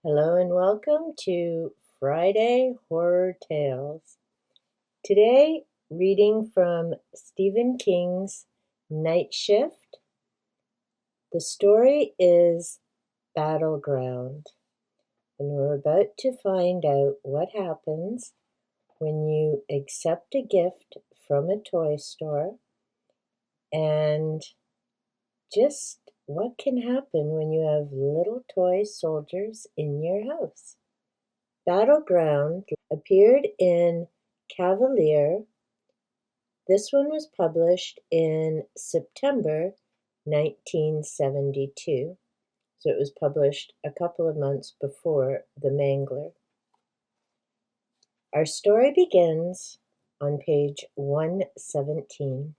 Hello and welcome to Friday Horror Tales. Today, reading from Stephen King's Night Shift. The story is Battleground, and we're about to find out what happens when you accept a gift from a toy store and just what can happen when you have little toy soldiers in your house. Battleground appeared in Cavalier. This one was published in September 1972, so it was published a couple of months before The Mangler. Our story begins on page 117.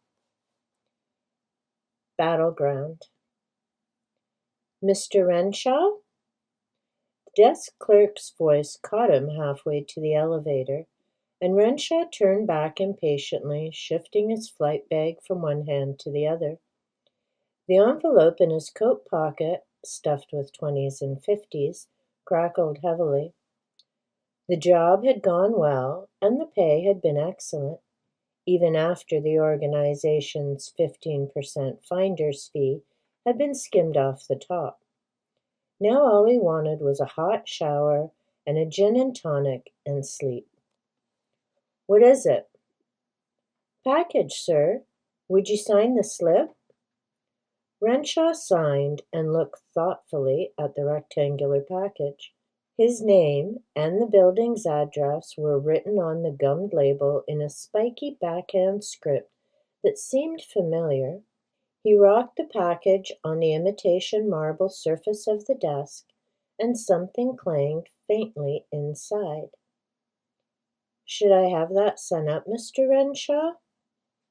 Battleground. Mr. Renshaw? The desk clerk's voice caught him halfway to the elevator, and Renshaw turned back impatiently, shifting his flight bag from one hand to the other. The envelope in his coat pocket, stuffed with 20s and 50s, crackled heavily. The job had gone well, and the pay had been excellent, even after the organization's 15% finder's fee had been skimmed off the top. Now all he wanted was a hot shower and a gin and tonic and sleep. What is it? Package, sir. Would you sign the slip? Renshaw signed and looked thoughtfully at the rectangular package. His name and the building's address were written on the gummed label in a spiky backhand script that seemed familiar. He rocked the package on the imitation marble surface of the desk, and something clanged faintly inside. Should I have that sent up, Mr. Renshaw?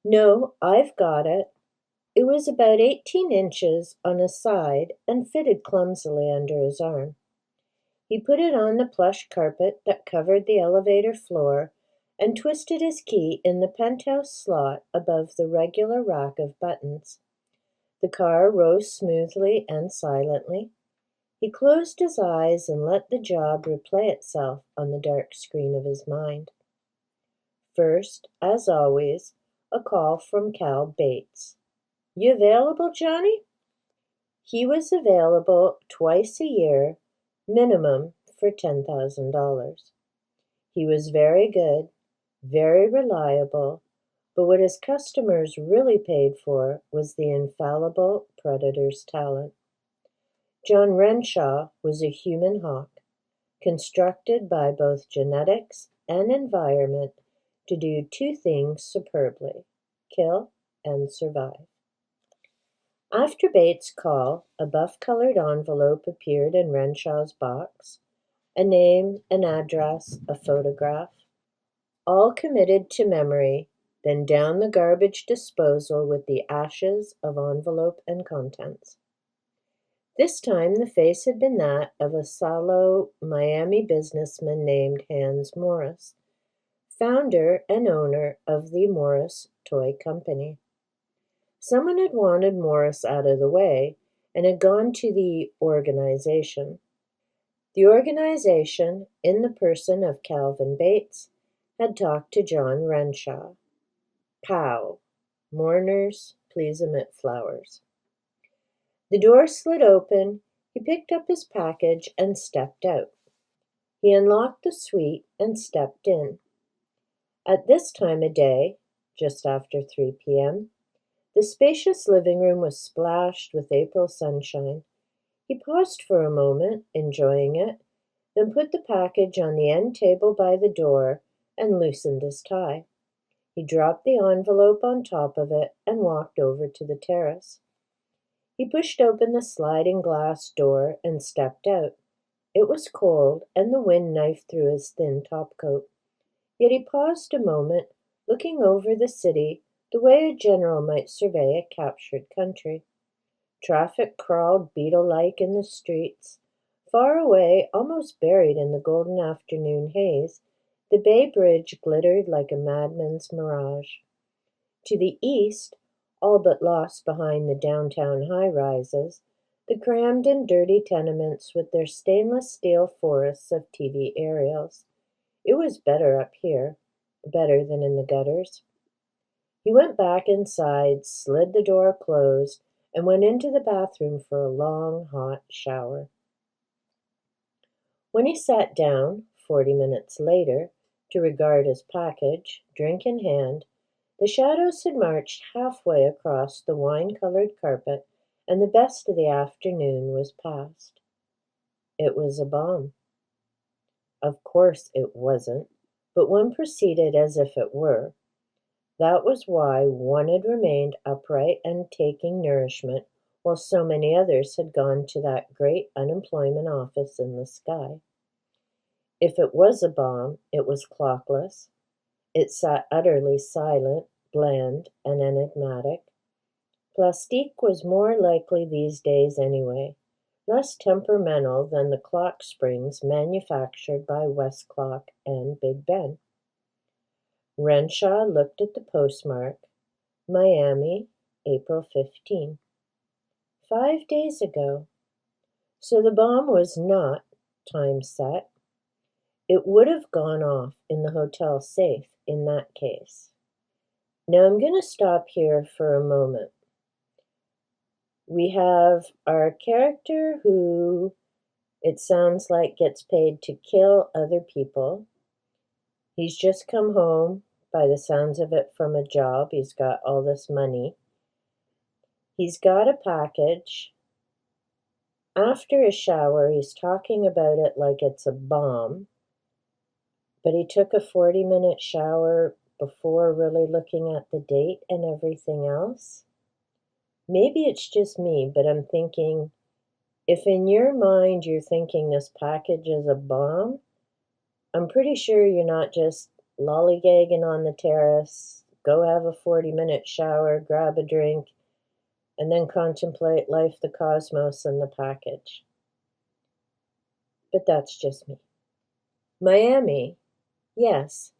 No, I've got it. It was about 18 inches on a side and fitted clumsily under his arm. He put it on the plush carpet that covered the elevator floor and twisted his key in the penthouse slot above the regular rack of buttons. The car rose smoothly and silently. He closed his eyes and let the job replay itself on the dark screen of his mind. First, as always, a call from Cal Bates. You available, Johnny? He was available twice a year, minimum for $10,000. He was very good, very reliable, but what his customers really paid for was the infallible predator's talent. John Renshaw was a human hawk, constructed by both genetics and environment to do two things superbly: kill and survive. After Bates' call, a buff-colored envelope appeared in Renshaw's box. A name, an address, a photograph, all committed to memory, then down the garbage disposal with the ashes of envelope and contents. This time the face had been that of a sallow Miami businessman named Hans Morris, founder and owner of the Morris Toy Company. Someone had wanted Morris out of the way and had gone to the organization. The organization, in the person of Calvin Bates, had talked to John Renshaw. Pow! Mourners, please emit flowers. The door slid open. He picked up his package and stepped out. He unlocked the suite and stepped in. At this time of day, just after 3 p.m., the spacious living room was splashed with April sunshine. He paused for a moment, enjoying it, then put the package on the end table by the door and loosened his tie. He dropped the envelope on top of it and walked over to the terrace. He pushed open the sliding glass door and stepped out. It was cold, and the wind knifed through his thin topcoat. Yet he paused a moment, looking over the city the way a general might survey a captured country. Traffic crawled beetle-like in the streets. Far away, almost buried in the golden afternoon haze, the Bay Bridge glittered like a madman's mirage. To the east, all but lost behind the downtown high-rises, The crammed and dirty tenements with their stainless steel forests of TV aerials. It was better up here, better than in the gutters. He went back inside, slid the door closed, and went into the bathroom for a long, hot shower. When he sat down, 40 minutes later, to regard his package, drink in hand, the shadows had marched halfway across the wine-colored carpet, and the best of the afternoon was past. It was a bomb. Of course it wasn't, but one proceeded as if it were. That was why one had remained upright and taking nourishment, while so many others had gone to that great unemployment office in the sky. If it was a bomb, it was clockless. It sat utterly silent, bland, and enigmatic. Plastique was more likely these days anyway, less temperamental than the clock springs manufactured by Westclock and Big Ben. Renshaw looked at the postmark, Miami, April 15. 5 days ago. So the bomb was not time set. It would have gone off in the hotel safe in that case. Now I'm going to stop here for a moment. We have our character who, it sounds like, gets paid to kill other people. He's just come home, by the sounds of it, from a job. He's got all this money. He's got a package. After a shower, he's talking about it like it's a bomb. But he took a 40-minute shower before really looking at the date and everything else. Maybe it's just me, but I'm thinking, if in your mind you're thinking this package is a bomb, I'm pretty sure you're not just lollygagging on the terrace, go have a 40-minute shower, grab a drink, and then contemplate life, the cosmos, and the package. But that's just me. Miami, yes,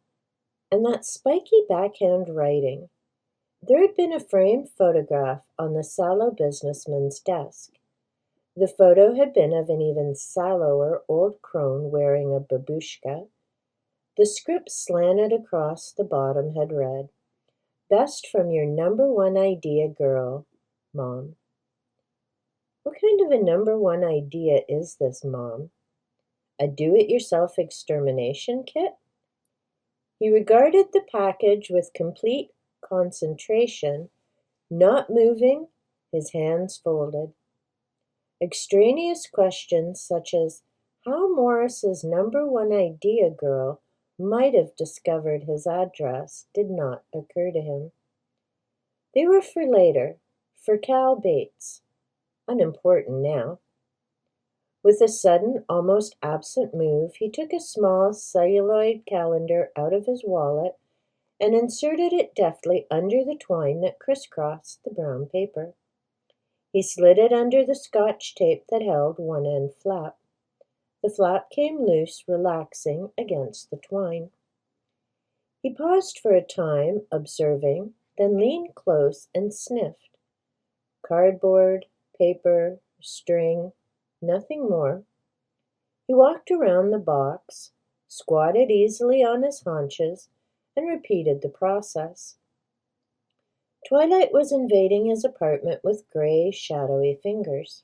and that spiky backhand writing. There had been a framed photograph on the sallow businessman's desk. The photo had been of an even sallower old crone wearing a babushka. The script slanted across the bottom had read, "Best from your number one idea girl, Mom." What kind of a number one idea is this, Mom? A do-it-yourself extermination kit? He regarded the package with complete concentration, not moving, his hands folded. Extraneous questions such as how Morris's number one idea girl might have discovered his address did not occur to him. They were for later, for Cal Bates. Unimportant now. With a sudden, almost absent move, he took a small celluloid calendar out of his wallet and inserted it deftly under the twine that crisscrossed the brown paper. He slid it under the Scotch tape that held one end flap. The flap came loose, relaxing against the twine. He paused for a time, observing, then leaned close and sniffed. Cardboard, paper, string, nothing more. He walked around the box, squatted easily on his haunches, and repeated the process. Twilight was invading his apartment with gray, shadowy fingers.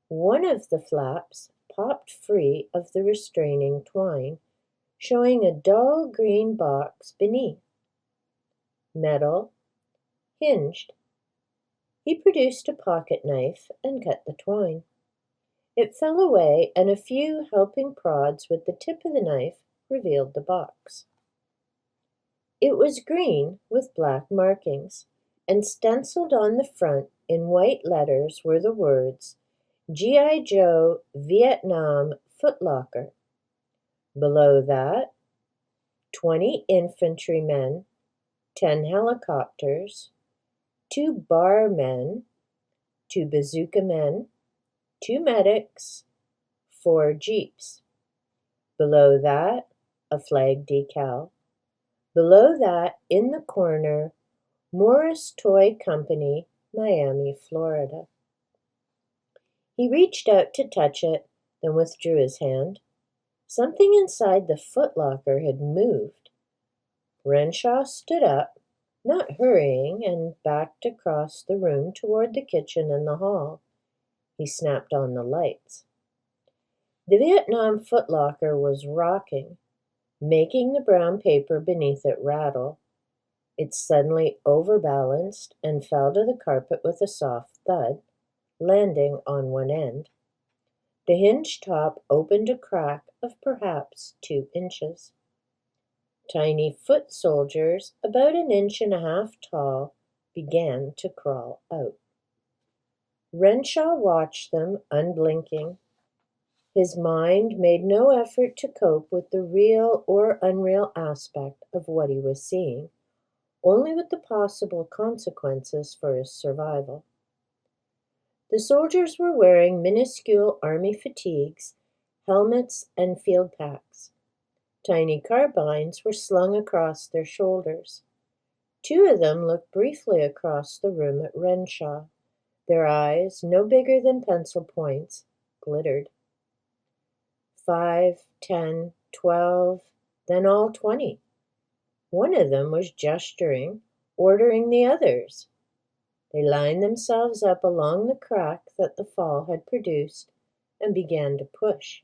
One of the flaps popped free of the restraining twine, showing a dull green box beneath. Metal, hinged. He produced a pocket knife and cut the twine. It fell away, and a few helping prods with the tip of the knife revealed the box. It was green with black markings, and stenciled on the front in white letters were the words, G.I. Joe Vietnam Footlocker. Below that, 20 infantrymen, 10 helicopters, 2 bar men, 2 bazooka men, 2 medics, 4 jeeps. Below that, a flag decal. Below that, in the corner, Morris Toy Company, Miami, Florida. He reached out to touch it, then withdrew his hand. Something inside the footlocker had moved. Renshaw stood up, not hurrying, and backed across the room toward the kitchen and the hall. He snapped on the lights. The Vietnam footlocker was rocking, making the brown paper beneath it rattle. It suddenly overbalanced and fell to the carpet with a soft thud, landing on one end. The hinge top opened a crack of perhaps 2 inches. Tiny foot soldiers, about 1.5 inches tall, began to crawl out. Renshaw watched them, unblinking. His mind made no effort to cope with the real or unreal aspect of what he was seeing, only with the possible consequences for his survival. The soldiers were wearing minuscule army fatigues, helmets, and field packs. Tiny carbines were slung across their shoulders. 2 of them looked briefly across the room at Renshaw. Their eyes, no bigger than pencil points, glittered. 5, 10, 12, then all 20. One of them was gesturing, ordering the others. They lined themselves up along the crack that the fall had produced and began to push.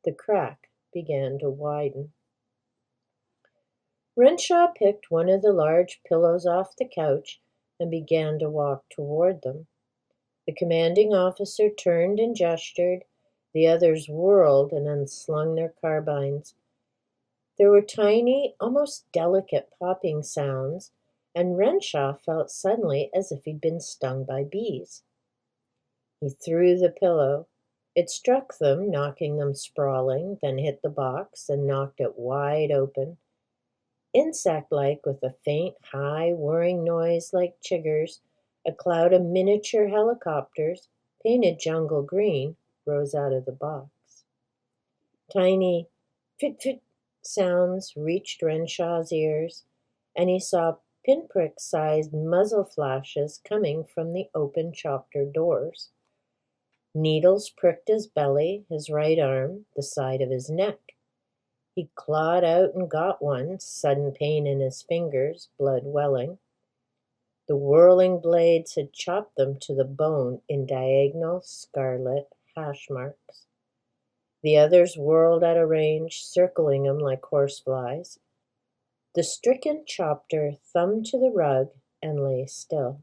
The crack began to widen. Renshaw picked one of the large pillows off the couch and began to walk toward them. The commanding officer turned and gestured. The others whirled and unslung their carbines. There were tiny, almost delicate popping sounds, and Renshaw felt suddenly as if he'd been stung by bees. He threw the pillow. It struck them, knocking them sprawling, then hit the box and knocked it wide open. Insect-like, with a faint, high, whirring noise like chiggers, a cloud of miniature helicopters, painted jungle green, rose out of the box. Tiny fit-fit sounds reached Renshaw's ears, and he saw pinprick-sized muzzle flashes coming from the open chopper doors. Needles pricked his belly, his right arm, the side of his neck. He clawed out and got one, sudden pain in his fingers, blood welling. The whirling blades had chopped them to the bone in diagonal scarlet hash marks. The others whirled out of range, circling him like horseflies. The stricken chopper thumbed to the rug and lay still.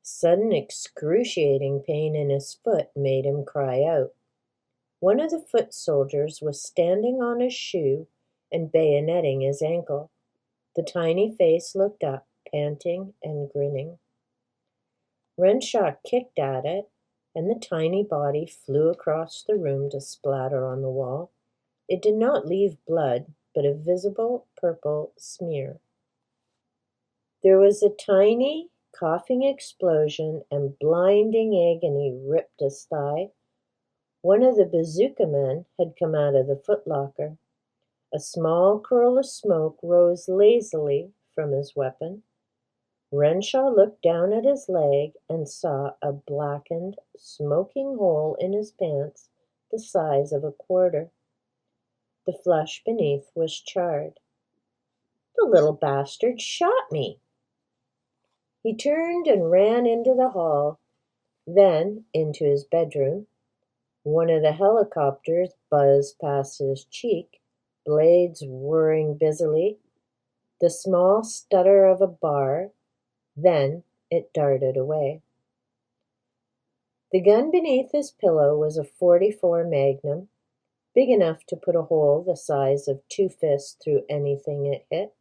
Sudden excruciating pain in his foot made him cry out. One of the foot soldiers was standing on his shoe and bayoneting his ankle. The tiny face looked up, panting and grinning. Renshaw kicked at it, and the tiny body flew across the room to splatter on the wall. It did not leave blood, but a visible purple smear. There was a tiny, coughing explosion, and blinding agony ripped his thigh. One of the bazooka men had come out of the footlocker. A small curl of smoke rose lazily from his weapon. Renshaw looked down at his leg and saw a blackened, smoking hole in his pants the size of a quarter. The flesh beneath was charred. "The little bastard shot me!" He turned and ran into the hall, then into his bedroom. One of the helicopters buzzed past his cheek, blades whirring busily. The small stutter of a bar, then it darted away. The gun beneath his pillow was a .44 Magnum, big enough to put a hole the size of 2 fists through anything it hit.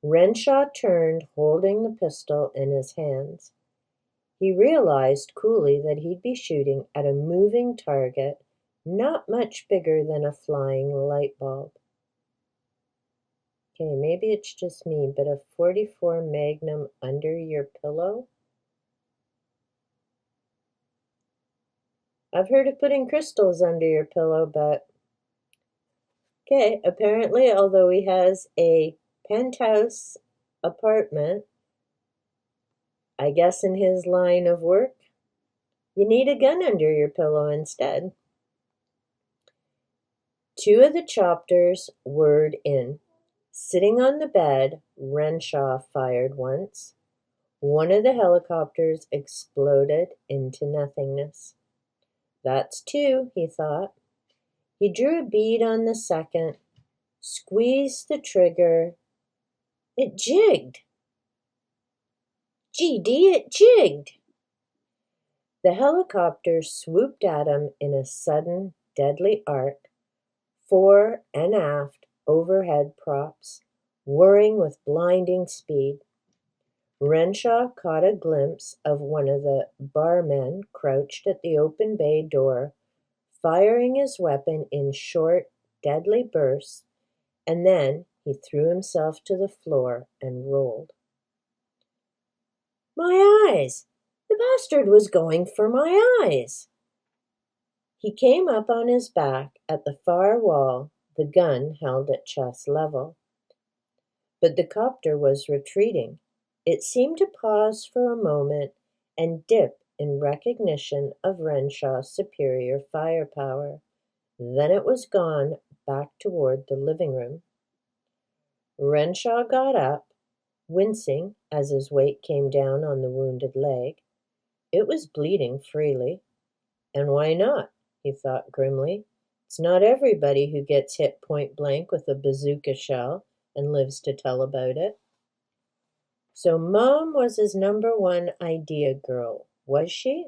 Renshaw turned, holding the pistol in his hands. He realized coolly that he'd be shooting at a moving target not much bigger than a flying light bulb. Okay, maybe it's just me, but a .44 Magnum under your pillow? I've heard of putting crystals under your pillow, but... Okay, apparently, although he has a penthouse apartment, I guess in his line of work, You need a gun under your pillow instead. Two of the chopters whirred in. Sitting on the bed, Renshaw fired once. One of the helicopters exploded into nothingness. That's two, he thought. He drew a bead on the second, squeezed the trigger. It jigged. GD, it jigged. The helicopter swooped at him in a sudden, deadly arc, fore and aft overhead props, whirring with blinding speed. Renshaw caught a glimpse of one of the barmen crouched at the open bay door, firing his weapon in short, deadly bursts, and then he threw himself to the floor and rolled. My eyes! The bastard was going for my eyes! He came up on his back at the far wall, the gun held at chest level. But the copter was retreating. It seemed to pause for a moment and dip in recognition of Renshaw's superior firepower. Then it was gone back toward the living room. Renshaw got up, wincing as his weight came down on the wounded leg. It was bleeding freely. And why not? He thought grimly. It's not everybody who gets hit point blank with a bazooka shell and lives to tell about it. So Mom was his number one idea girl, was she?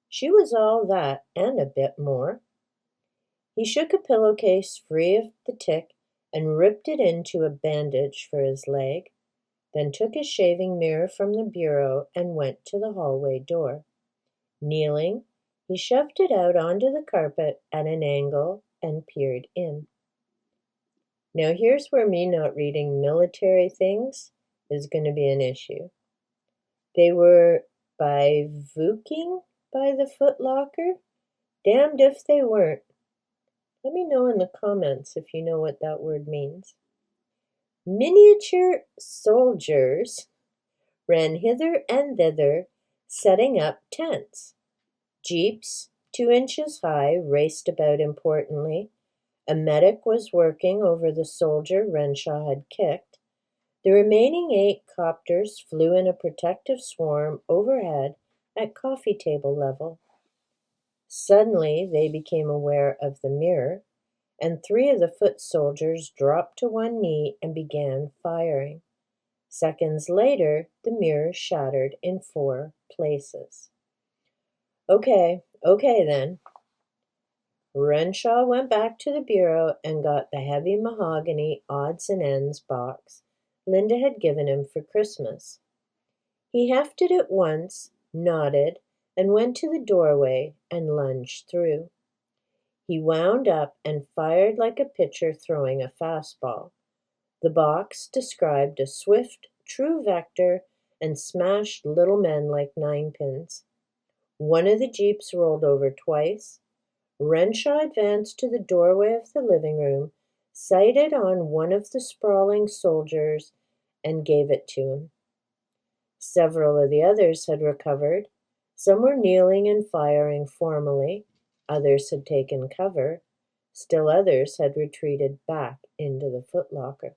She was all that and a bit more. He shook a pillowcase free of the tick and ripped it into a bandage for his leg, then took his shaving mirror from the bureau and went to the hallway door. Kneeling, he shoved it out onto the carpet at an angle and peered in. Now here's where me not reading military things is going to be an issue. They were bivouacking by the footlocker? Damned if they weren't. Let me know in the comments if you know what that word means. Miniature soldiers ran hither and thither, setting up tents. Jeeps, 2 inches high, raced about importantly. A medic was working over the soldier Renshaw had kicked. The remaining 8 copters flew in a protective swarm overhead at coffee table level. Suddenly they became aware of the mirror, and 3 of the foot soldiers dropped to one knee and began firing. Seconds later, the mirror shattered in 4 places. Okay then. Renshaw went back to the bureau and got the heavy mahogany odds and ends box Linda had given him for Christmas. He hefted it once, nodded, and went to the doorway and lunged through. He wound up and fired like a pitcher throwing a fastball. The box described a swift, true vector and smashed little men like ninepins. One of the jeeps rolled over twice. Renshaw advanced to the doorway of the living room, sighted on one of the sprawling soldiers, and gave it to him. Several of the others had recovered. Some were kneeling and firing formally. Others had taken cover. Still others had retreated back into the footlocker.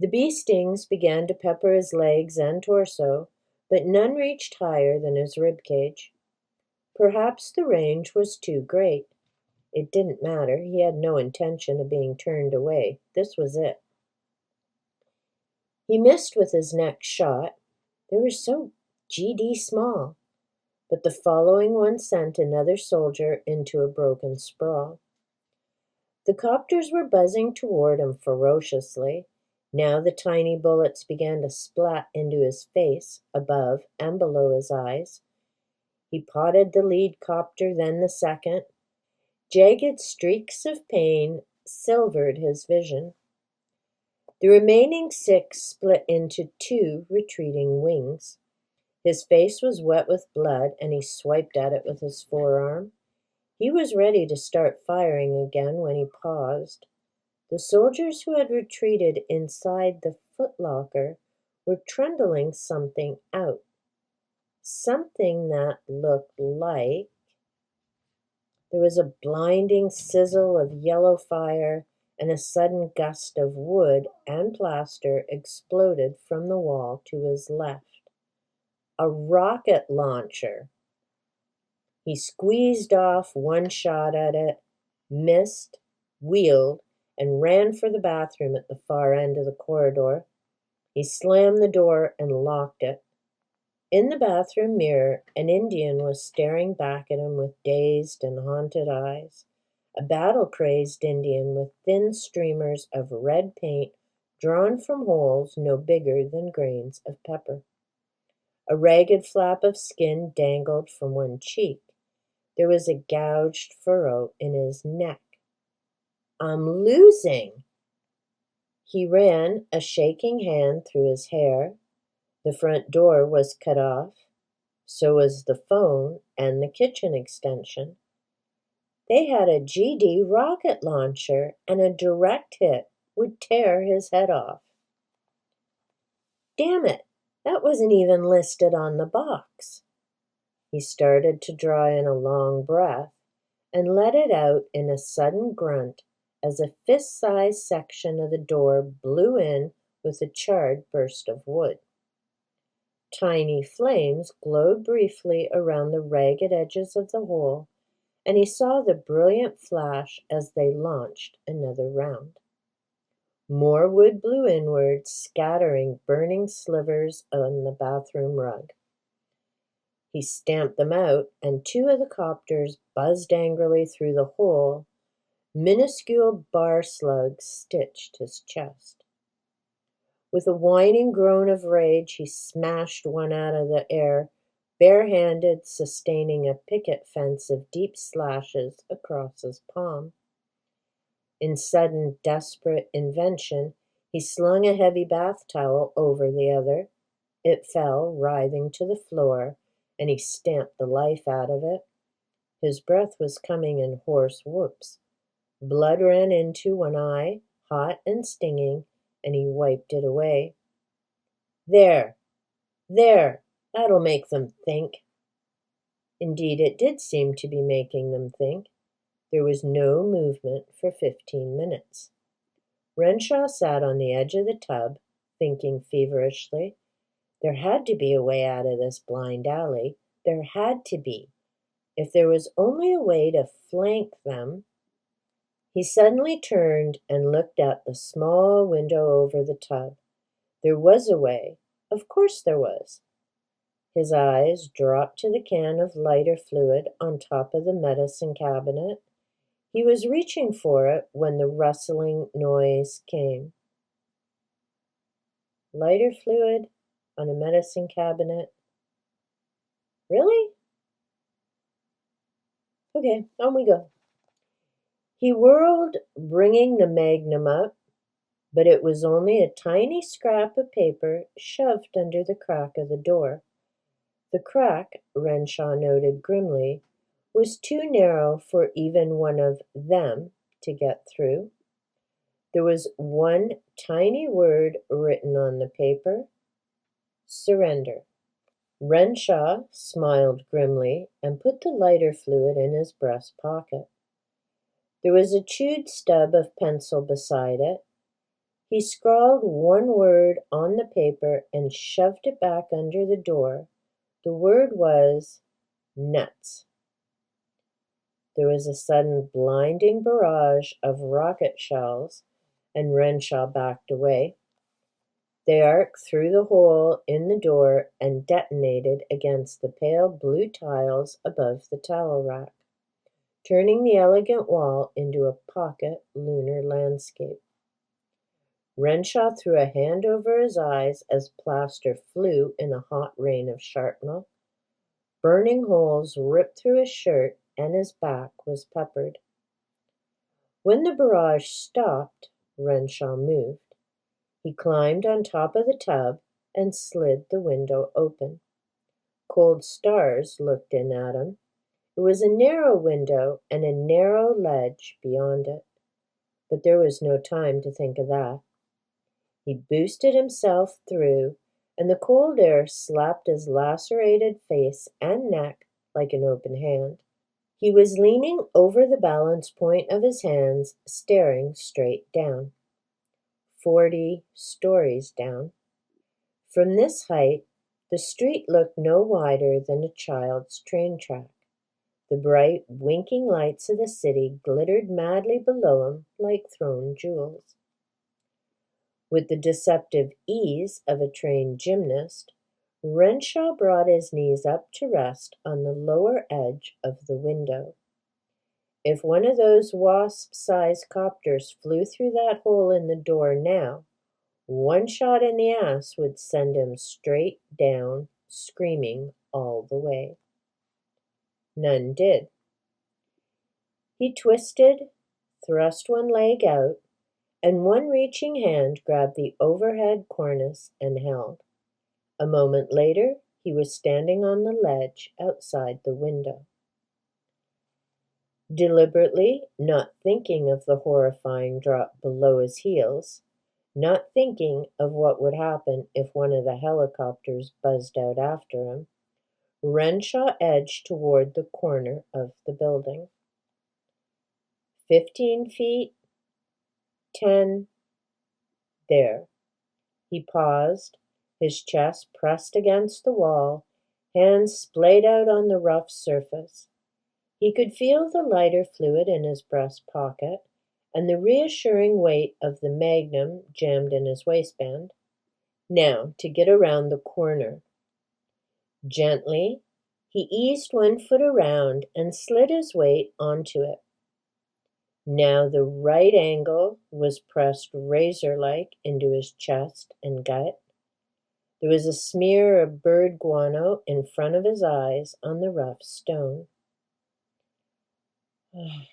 The bee stings began to pepper his legs and torso, but none reached higher than his rib cage. Perhaps the range was too great. It didn't matter. He had no intention of being turned away. This was it. He missed with his next shot. They were so GD small. But the following one sent another soldier into a broken sprawl. The copters were buzzing toward him ferociously. Now the tiny bullets began to splat into his face, above and below his eyes. He potted the lead copter, then the second. Jagged streaks of pain silvered his vision. The remaining 6 split into 2 retreating wings. His face was wet with blood, and he swiped at it with his forearm. He was ready to start firing again when he paused. The soldiers who had retreated inside the footlocker were trundling something out. something that looked like there was a blinding sizzle of yellow fire, and a sudden gust of wood and plaster exploded from the wall to his left. A rocket launcher! He squeezed off one shot at it, missed, wheeled, and ran for the bathroom at the far end of the corridor. He slammed the door and locked it. In the bathroom mirror, an Indian was staring back at him with dazed and haunted eyes. A battle-crazed Indian with thin streamers of red paint drawn from holes no bigger than grains of pepper. A ragged flap of skin dangled from one cheek. There was a gouged furrow in his neck. "I'm losing!" He ran a shaking hand through his hair. The front door was cut off. So was the phone and the kitchen extension. They had a GD rocket launcher, and a direct hit would tear his head off. Damn it, that wasn't even listed on the box. He started to draw in a long breath and let it out in a sudden grunt as a fist-sized section of the door blew in with a charred burst of wood. Tiny flames glowed briefly around the ragged edges of the hole, and he saw the brilliant flash as they launched another round. More wood blew inward, scattering burning slivers on the bathroom rug. He stamped them out, and two of the copters buzzed angrily through the hole. Minuscule bar slugs stitched his chest. With a whining groan of rage, he smashed one out of the air, barehanded, sustaining a picket fence of deep slashes across his palm. In sudden, desperate invention, he slung a heavy bath towel over the other. It fell, writhing to the floor, and he stamped the life out of it. His breath was coming in hoarse whoops. Blood ran into one eye, hot and stinging, and he wiped it away. There, that'll make them think. Indeed, it did seem to be making them think. There was no movement for 15 minutes. Renshaw sat on the edge of the tub, thinking feverishly. There had to be a way out of this blind alley. There had to be. If there was only a way to flank them. He suddenly turned and looked out the small window over the tub. There was a way. Of course there was. His eyes dropped to the can of lighter fluid on top of the medicine cabinet. He was reaching for it when the rustling noise came. Lighter fluid on a medicine cabinet. Really? Okay, on we go. He whirled, bringing the magnum up, but it was only a tiny scrap of paper shoved under the crack of the door. The crack, Renshaw noted grimly, was too narrow for even one of them to get through. There was one tiny word written on the paper: surrender. Renshaw smiled grimly and put the lighter fluid in his breast pocket. There was a chewed stub of pencil beside it. He scrawled one word on the paper and shoved it back under the door. The word was nuts. There was a sudden blinding barrage of rocket shells, and Renshaw backed away. They arced through the hole in the door and detonated against the pale blue tiles above the towel rack, turning the elegant wall into a pocket lunar landscape. Renshaw threw a hand over his eyes as plaster flew in a hot rain of shrapnel. Burning holes ripped through his shirt, and his back was peppered. When the barrage stopped, Renshaw moved. He climbed on top of the tub and slid the window open. Cold stars looked in at him. It was a narrow window and a narrow ledge beyond it. But there was no time to think of that. He boosted himself through and the cold air slapped his lacerated face and neck like an open hand. He was leaning over the balance point of his hands, staring straight down. 40 stories down. From this height, the street looked no wider than a child's train track. The bright, winking lights of the city glittered madly below him like thrown jewels. With the deceptive ease of a trained gymnast, Renshaw brought his knees up to rest on the lower edge of the window. If one of those wasp-sized copters flew through that hole in the door now, one shot in the ass would send him straight down, screaming all the way. None did. He twisted, thrust one leg out, and one reaching hand grabbed the overhead cornice and held. A moment later, he was standing on the ledge outside the window. Deliberately, not thinking of the horrifying drop below his heels, not thinking of what would happen if one of the helicopters buzzed out after him, Renshaw edged toward the corner of the building. 15 feet, 10, there. He paused, his chest pressed against the wall, hands splayed out on the rough surface. He could feel the lighter fluid in his breast pocket and the reassuring weight of the magnum jammed in his waistband. Now, to get around the corner. Gently, he eased one foot around and slid his weight onto it. Now the right angle was pressed razor-like into his chest and gut. There was a smear of bird guano in front of his eyes on the rough stone.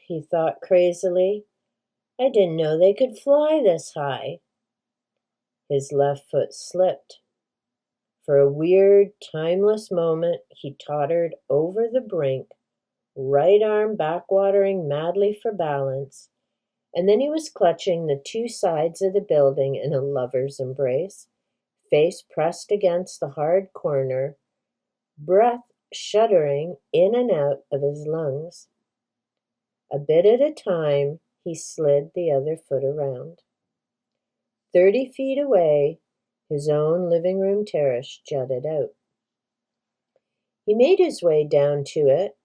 He thought crazily, I didn't know they could fly this high. His left foot slipped. For a weird, timeless moment, he tottered over the brink, right arm backwatering madly for balance, and then he was clutching the two sides of the building in a lover's embrace, face pressed against the hard corner, breath shuddering in and out of his lungs. A bit at a time, he slid the other foot around. 30 feet away, his own living room terrace jutted out. He made his way down to it,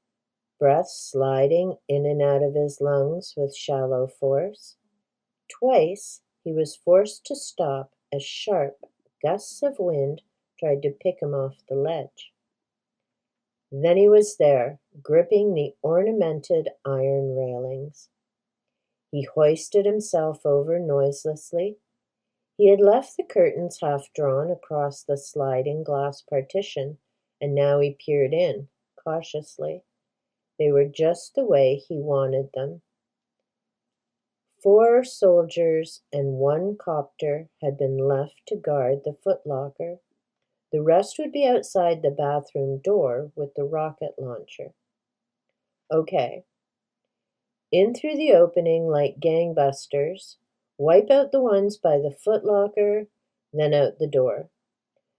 breath sliding in and out of his lungs with shallow force. Twice he was forced to stop as sharp gusts of wind tried to pick him off the ledge. Then he was there, gripping the ornamented iron railings. He hoisted himself over noiselessly. He had left the curtains half drawn across the sliding glass partition, and now he peered in, cautiously. They were just the way he wanted them. 4 soldiers and 1 copter had been left to guard the footlocker. The rest would be outside the bathroom door with the rocket launcher. Okay. In through the opening like gangbusters, wipe out the ones by the footlocker, then out the door.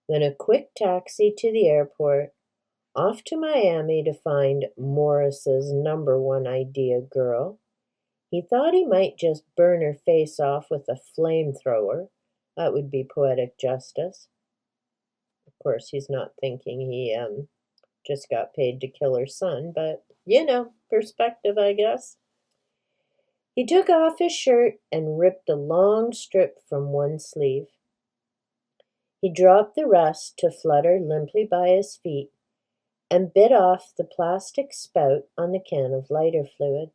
Then a quick taxi to the airport, off to Miami to find Morris's #1 idea girl. He thought he might just burn her face off with a flamethrower. That would be poetic justice. Of course, he's not thinking he just got paid to kill her son, but, perspective, I guess. He took off his shirt and ripped a long strip from one sleeve. He dropped the rest to flutter limply by his feet and bit off the plastic spout on the can of lighter fluid.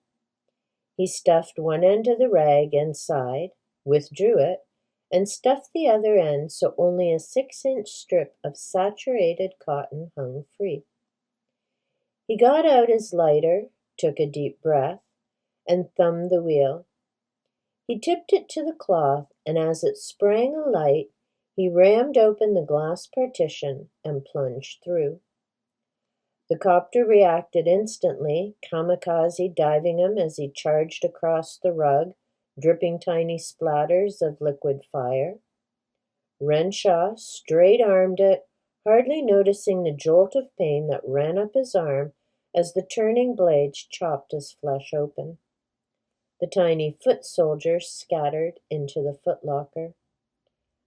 He stuffed one end of the rag inside, withdrew it, and stuffed the other end so only a 6-inch strip of saturated cotton hung free. He got out his lighter, took a deep breath, and thumbed the wheel. He tipped it to the cloth, and as it sprang alight, he rammed open the glass partition and plunged through. The copter reacted instantly, kamikaze diving him as he charged across the rug, dripping tiny splatters of liquid fire. Renshaw straight-armed it, hardly noticing the jolt of pain that ran up his arm as the turning blades chopped his flesh open. The tiny foot soldiers scattered into the footlocker.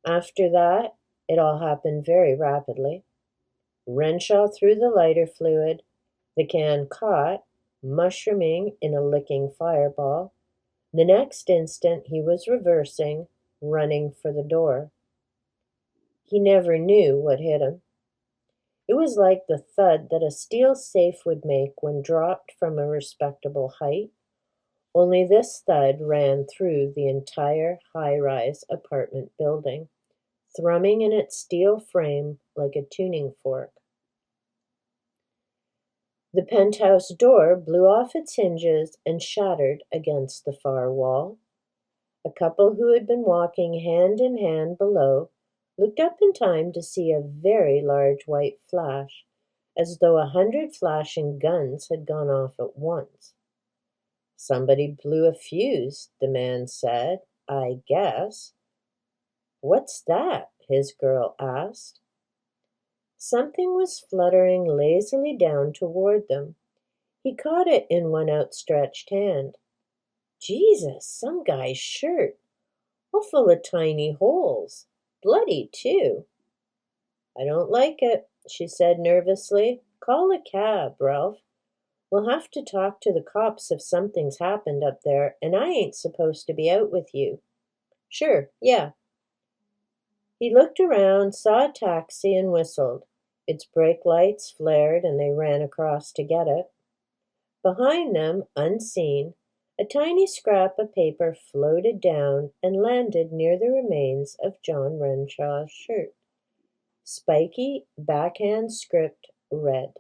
After that, it all happened very rapidly. Renshaw threw the lighter fluid. The can caught, mushrooming in a licking fireball. The next instant he was reversing, running for the door. He never knew what hit him. It was like the thud that a steel safe would make when dropped from a respectable height, only this thud ran through the entire high-rise apartment building, thrumming in its steel frame like a tuning fork. The penthouse door blew off its hinges and shattered against the far wall. A couple who had been walking hand in hand below looked up in time to see a very large white flash, as though 100 flashing guns had gone off at once. "Somebody blew a fuse," the man said, "I guess." "What's that?" his girl asked. Something was fluttering lazily down toward them. He caught it in one outstretched hand. Jesus, some guy's shirt, all full of tiny holes. Bloody, too. "I don't like it," she said nervously. "Call a cab, Ralph. We'll have to talk to the cops if something's happened up there, and I ain't supposed to be out with you." "Sure, yeah." He looked around, saw a taxi, and whistled. Its brake lights flared, and they ran across to get it. Behind them, unseen, a tiny scrap of paper floated down and landed near the remains of John Renshaw's shirt. Spiky, backhand script read,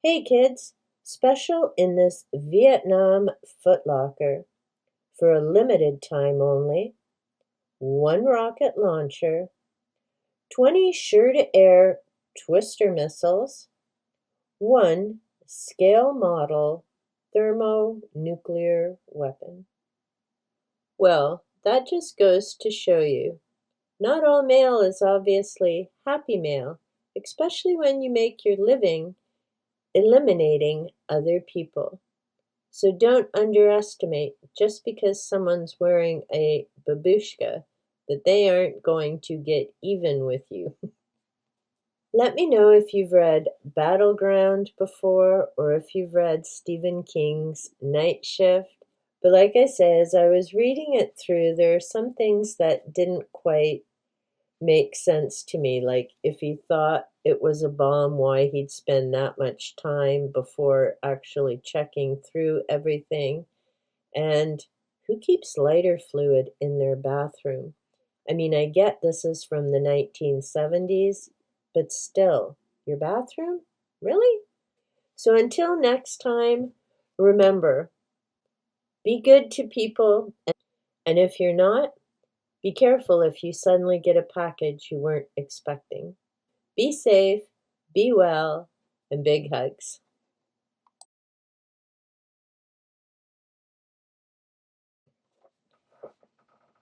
"Hey kids, special in this Vietnam footlocker. For a limited time only. 1 rocket launcher, 20 sure-to-air twister missiles, 1 scale model thermonuclear weapon." Well, that just goes to show you, not all mail is obviously happy mail, especially when you make your living eliminating other people. So don't underestimate just because someone's wearing a babushka that they aren't going to get even with you. Let me know if you've read Battleground before or if you've read Stephen King's Night Shift. But like I say, as I was reading it through, there are some things that didn't quite make sense to me. Like if he thought it was a bomb, why he'd spend that much time before actually checking through everything. And who keeps lighter fluid in their bathroom? I mean, I get this is from the 1970s, but still, your bathroom? Really? So until next time, remember, be good to people, and if you're not, be careful if you suddenly get a package you weren't expecting. Be safe, be well, and big hugs.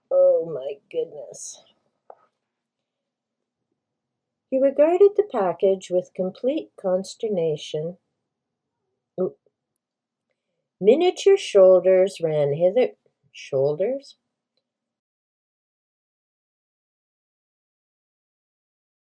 Oh my goodness. He regarded the package with complete consternation. Ooh. Miniature shoulders ran hither. Shoulders?